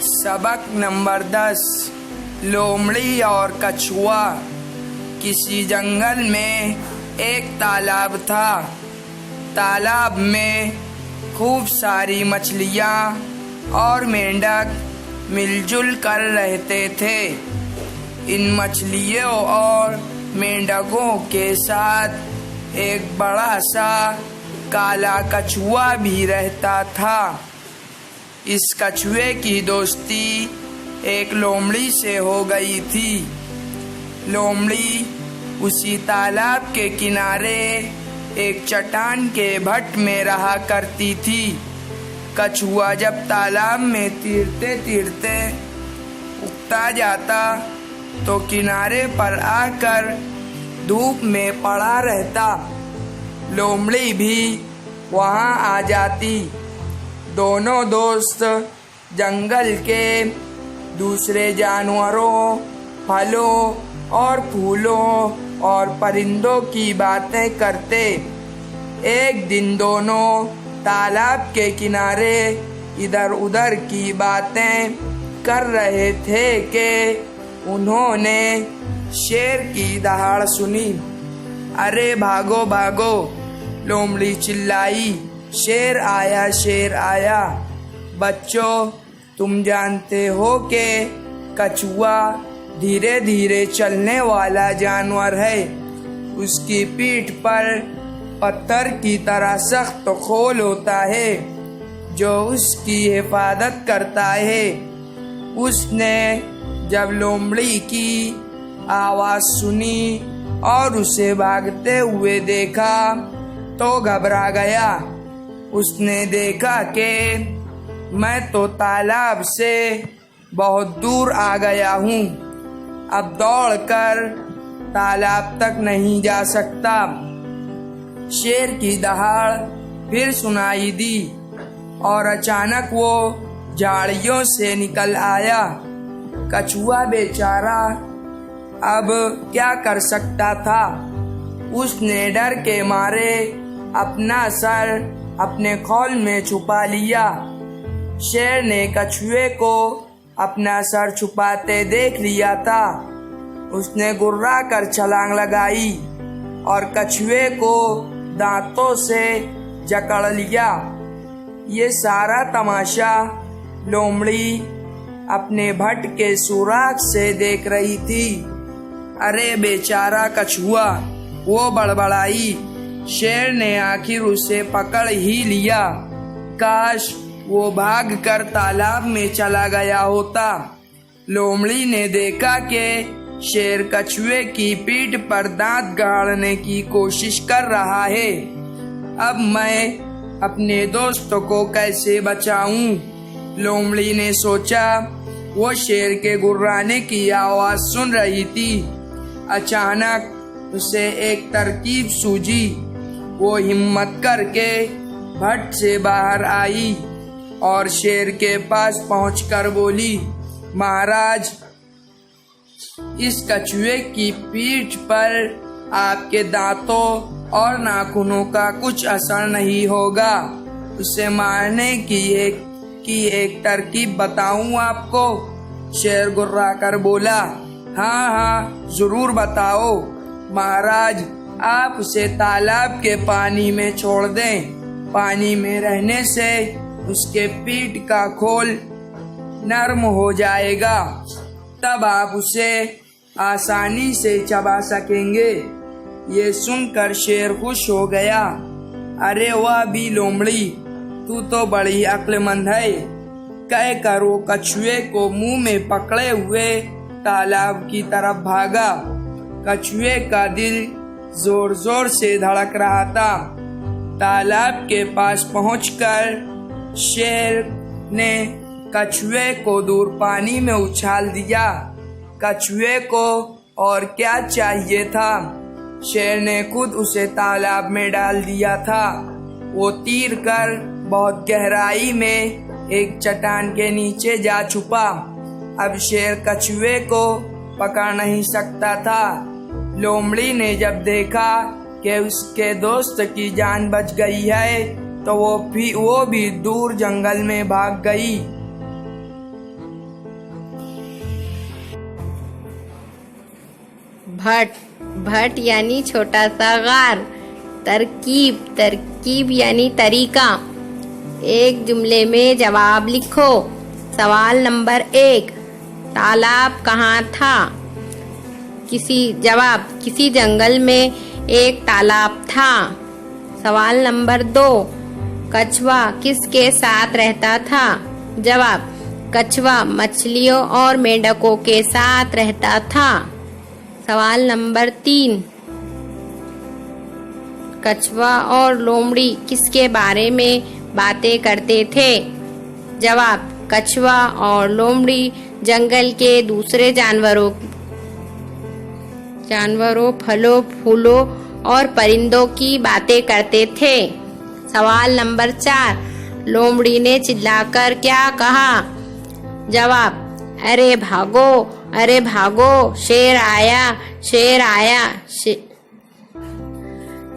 सबक नंबर 10। लोमड़ी और कछुआ। किसी जंगल में एक तालाब था। तालाब में खूब सारी मछलियाँ और मेंढक मिलजुल कर रहते थे। इन मछलियों और मेंढकों के साथ एक बड़ा सा काला कछुआ भी रहता था। इस कछुए की दोस्ती एक लोमड़ी से हो गई थी। लोमड़ी उसी तालाब के किनारे एक चट्टान के भट्ट में रहा करती थी। कछुआ जब तालाब में तैरते तैरते उगता जाता तो किनारे पर आकर धूप में पड़ा रहता। लोमड़ी भी वहां आ जाती। दोनों दोस्त जंगल के दूसरे जानवरों, फलों और फूलों और परिंदों की बातें करते। एक दिन दोनों तालाब के किनारे इधर उधर की बातें कर रहे थे कि उन्होंने शेर की दहाड़ सुनी। अरे भागो भागो, लोमड़ी चिल्लाई, शेर आया शेर आया। बच्चों, तुम जानते हो कि कछुआ धीरे धीरे चलने वाला जानवर है। उसकी पीठ पर पत्थर की तरह सख्त खोल होता है जो उसकी हिफाजत करता है। उसने जब लोमड़ी की आवाज सुनी और उसे भागते हुए देखा तो घबरा गया। उसने देखा कि मैं तो तालाब से बहुत दूर आ गया हूँ। अब दौड़कर तालाब तक नहीं जा सकता। शेर की दहाड़ फिर सुनाई दी और अचानक वो झाड़ियों से निकल आया। कछुआ बेचारा अब क्या कर सकता था। उसने डर के मारे अपना सर अपने खोल में छुपा लिया। शेर ने कछुए को अपना सर छुपाते देख लिया था। उसने गुर्रा कर छलांग लगाई और कछुए को दांतों से जकड़ लिया। ये सारा तमाशा लोमड़ी अपने भट्ट के सुराख से देख रही थी। अरे बेचारा कछुआ, वो बड़बड़ाई। शेर ने आखिर उसे पकड़ ही लिया। काश वो भागकर तालाब में चला गया होता। लोमड़ी ने देखा कि शेर कछुए की पीठ पर दांत गाड़ने की कोशिश कर रहा है। अब मैं अपने दोस्त को कैसे बचाऊं? लोमड़ी ने सोचा। वो शेर के गुर्राने की आवाज सुन रही थी। अचानक उसे एक तरकीब सूझी। वो हिम्मत करके भट्ट से बाहर आई और शेर के पास पहुंचकर बोली, महाराज, इस कछुए की पीठ पर आपके दांतों और नाखूनों का कुछ असर नहीं होगा। उसे मारने की एक तरकीब बताऊं आपको? शेर गुर्रा कर बोला, हाँ हाँ जरूर बताओ महाराज। आप उसे तालाब के पानी में छोड़ दें। पानी में रहने से उसके पीठ का खोल नरम हो जाएगा। तब आप उसे आसानी से चबा सकेंगे। ये सुनकर शेर खुश हो गया। अरे वाह भी लोमड़ी, तू तो बड़ी अक्लमंद है, कहकर वो कछुए को मुंह में पकड़े हुए तालाब की तरफ भागा। कछुए का दिल जोर जोर से धड़क रहा था। तालाब के पास पहुंचकर शेर ने कछुए को दूर पानी में उछाल दिया। कछुए को और क्या चाहिए था? शेर ने खुद उसे तालाब में डाल दिया था। वो तीर कर बहुत गहराई में एक चट्टान के नीचे जा छुपा। अब शेर कछुए को पकड़ नहीं सकता था। लोमड़ी ने जब देखा कि उसके दोस्त की जान बच गई है तो वो भी दूर जंगल में भाग गई। भट, भट यानी छोटा सा गार। तरकीब, तरकीब यानी तरीका। एक जुमले में जवाब लिखो। सवाल नंबर 1, तालाब कहाँ था? किसी जंगल में एक तालाब था। सवाल नंबर 2, कछुआ किसके साथ रहता था? जवाब, कछुआ मछलियों और मेंढकों के साथ रहता था। सवाल नंबर 3, कछुआ और लोमड़ी किसके बारे में बातें करते थे? जवाब, कछुआ और लोमड़ी जंगल के दूसरे जानवरों, फलों, फूलों और परिंदों की बातें करते थे। सवाल नंबर 4, लोमड़ी ने चिल्लाकर क्या कहा? जवाब, अरे भागो, अरे भागो, शेर आया, शेर आया।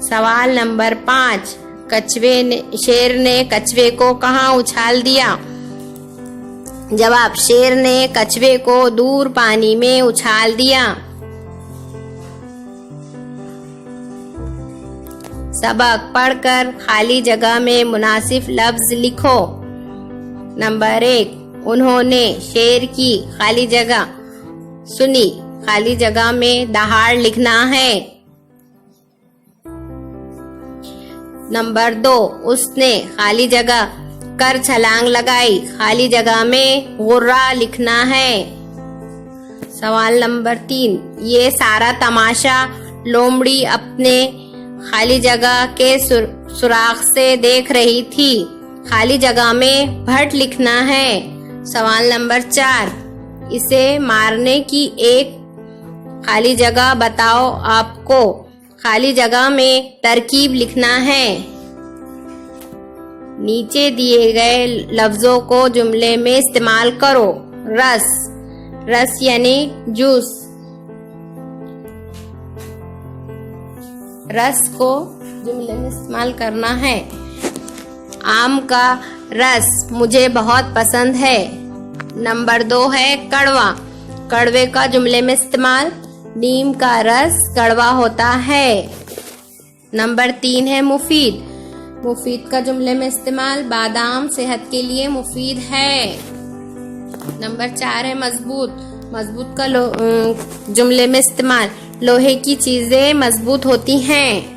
सवाल नंबर 5, शेर ने कछुए को कहाँ उछाल दिया? जवाब, शेर ने कछुए को दूर पानी में उछाल दिया। सबक पढ़कर खाली जगह में मुनासिब लफ्ज लिखो। नंबर 1, उन्होंने शेर की खाली जगह सुनी। खाली जगह में दहाड़ लिखना है। नंबर 2, उसने खाली जगह कर छलांग लगाई। खाली जगह में गुर्रा लिखना है। सवाल नंबर 3, ये सारा तमाशा लोमड़ी अपने खाली जगह के सुराख से देख रही थी। खाली जगह में भट लिखना है। सवाल नंबर 4, इसे मारने की एक खाली जगह बताओ आपको। खाली जगह में तरकीब लिखना है। नीचे दिए गए लफ्जों को जुमले में इस्तेमाल करो। रस, रस यानी जूस। रस को जुमले में इस्तेमाल करना है। आम का रस मुझे बहुत पसंद है। नंबर 2 है कड़वा। कड़वे का जुमले में इस्तेमाल, नीम का रस कड़वा होता है। नंबर 3 है मुफीद। मुफीद का जुमले में इस्तेमाल, बादाम सेहत के लिए मुफीद है। नंबर 4 है मजबूत। मजबूत का जुमले में इस्तेमाल, लोहे की चीजें मजबूत होती हैं।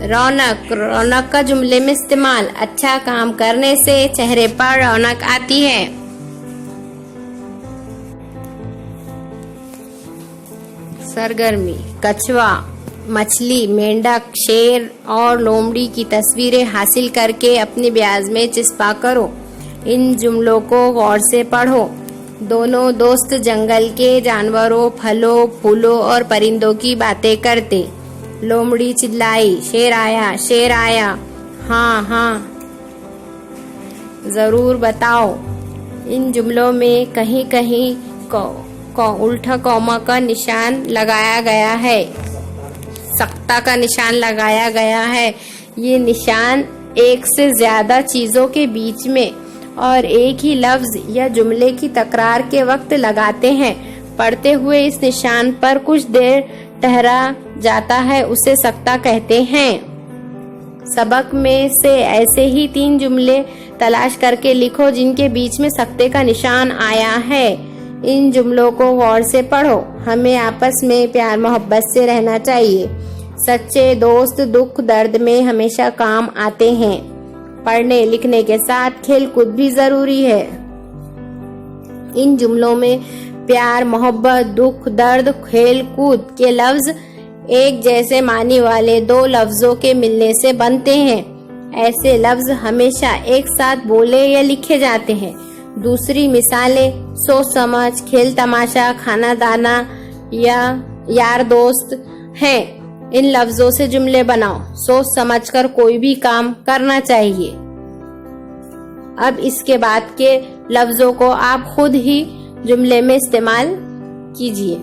रौनक, रौनक का जुमले में इस्तेमाल, अच्छा काम करने से चेहरे पर रौनक आती है। सरगर्मी, कछुआ, मछली, मेंढक, शेर और लोमड़ी की तस्वीरें हासिल करके अपने ब्याज में चिपका करो। इन जुमलों को गौर से पढ़ो। दोनों दोस्त जंगल के जानवरों, फलों, फूलों और परिंदों की बातें करते। लोमड़ी चिल्लाई, शेर आया, शेर आया। हाँ हाँ, जरूर बताओ। इन जुमलों में कहीं कहीं उल्टा कौमा का निशान लगाया गया है, सख्ता का निशान लगाया गया है। ये निशान एक से ज्यादा चीजों के बीच में और एक ही लफ्ज या जुमले की तकरार के वक्त लगाते हैं। पढ़ते हुए इस निशान पर कुछ देर ठहरा जाता है, उसे सख्ता कहते हैं। सबक में से ऐसे ही 3 जुमले तलाश करके लिखो जिनके बीच में सख्ते का निशान आया है। इन जुमलों को गौर से पढ़ो। हमें आपस में प्यार मोहब्बत से रहना चाहिए। सच्चे दोस्त दुख दर्द में हमेशा काम आते हैं। पढ़ने लिखने के साथ खेल कूद भी जरूरी है। इन जुमलों में प्यार मोहब्बत दुख दर्द खेल कूद के लफ्ज एक जैसे मानी वाले 2 लफ्जों के मिलने से बनते हैं। ऐसे लफ्ज हमेशा एक साथ बोले या लिखे जाते हैं। दूसरी मिसालें सोच समझ, खेल तमाशा, खाना दाना या यार दोस्त हैं। इन लफ्जों से जुमले बनाओ। सोच समझकर कोई भी काम करना चाहिए। अब इसके बाद के लफ्जों को आप खुद ही जुमले में इस्तेमाल कीजिए।